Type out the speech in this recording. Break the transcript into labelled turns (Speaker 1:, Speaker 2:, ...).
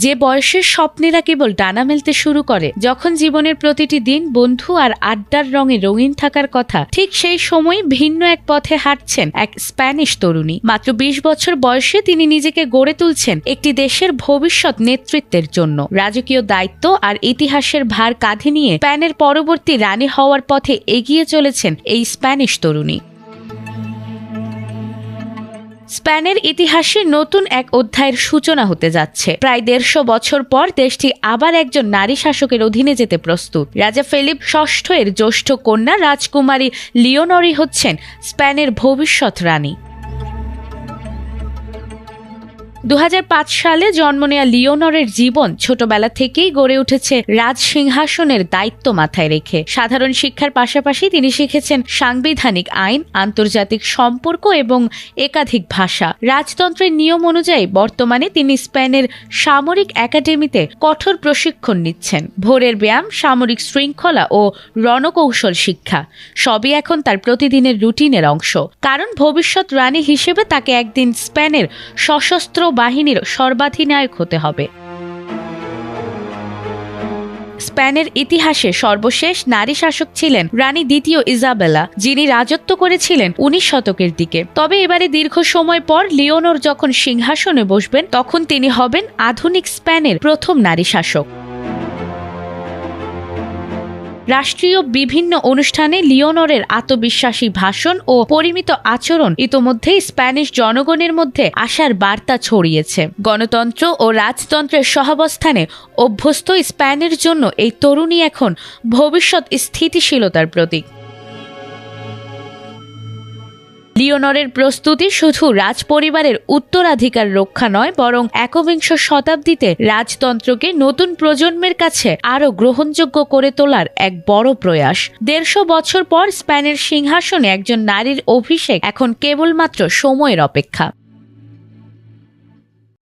Speaker 1: যে বয়সের স্বপ্নেরা কেবল ডানা মেলতে শুরু করে, যখন জীবনের প্রতিটি দিন বন্ধু আর আড্ডার রঙে রঙিন থাকার কথা, ঠিক সেই সময় ভিন্ন এক পথে হাঁটছেন এক স্প্যানিশ তরুণী। মাত্র 20 বছর বয়সে তিনি নিজেকে গড়ে তুলছেন একটি দেশের ভবিষ্যৎ নেতৃত্বের জন্য। রাজকীয় দায়িত্ব আর ইতিহাসের ভার কাঁধে নিয়ে স্পেনের পরবর্তী রানী হওয়ার পথে এগিয়ে চলেছেন এই স্প্যানিশ তরুণী। স্পেনের ইতিহাসে নতুন এক অধ্যায়ের সূচনা হতে যাচ্ছে। প্রায় 150 বছর পর দেশটি আবার একজন নারী শাসকের অধীনে যেতে প্রস্তুত। রাজা ফিলিপ ষষ্ঠ এর জ্যেষ্ঠ কন্যা রাজকুমারী লিওনরি হচ্ছেন স্পেনের ভবিষ্যৎ রানী। 2005 সালে জন্ম নেয়া লিওনরের জীবন ছোটবেলা থেকেই গড়ে উঠেছে রাজসিংহাসনের দায়িত্ব মাথায় রেখে। সাধারণ শিক্ষার পাশাপাশি তিনি শিখেছেন সাংবিধানিক আইন, আন্তর্জাতিক সম্পর্ক এবং একাধিক ভাষা। রাজতন্ত্রের নিয়ম অনুযায়ী বর্তমানে তিনি স্পেনের সামরিক একাডেমিতে কঠোর প্রশিক্ষণ নিচ্ছেন। ভোরের ব্যায়াম, সামরিক শৃঙ্খলা ও রণকৌশল শিক্ষা সবই এখন তার প্রতিদিনের রুটিনের অংশ, কারণ ভবিষ্যৎ রানী হিসেবে তাকে একদিন স্পেনের সশস্ত্র বাহিনীর সর্বাধিনায়ক হতে হবে। স্পেনের ইতিহাসে সর্বশেষ নারী শাসক ছিলেন রানী দ্বিতীয় ইজাবেলা, যিনি রাজত্ব করেছিলেন 19 শতকের দিকে। তবে এবারে দীর্ঘ সময় পর লিওনর যখন সিংহাসনে বসবেন, তখন তিনি হবেন আধুনিক স্পেনের প্রথম নারী শাসক। রাষ্ট্রীয় বিভিন্ন অনুষ্ঠানে লিওনরের আত্মবিশ্বাসী ভাষণ ও পরিমিত আচরণ ইতোমধ্যেই স্প্যানিশ জনগণের মধ্যে আশার বার্তা ছড়িয়েছে। গণতন্ত্র ও রাজতন্ত্রের সহাবস্থানে অভ্যস্ত স্পেনের জন্য এই তরুণী এখন ভবিষ্যৎ স্থিতিশীলতার প্রতীক। লিওনরের প্রস্তুতি শুধু রাজপরিবারের উত্তরাধিকার রক্ষা নয়, বরং একবিংশ শতাব্দীতে রাজতন্ত্রকে নতুন প্রজন্মের কাছে আরও গ্রহণযোগ্য করে তোলার এক বড় প্রয়াস। 150 বছর পর স্পেনের সিংহাসনে একজন নারীর অভিষেক এখন কেবলমাত্র সময়ের অপেক্ষা।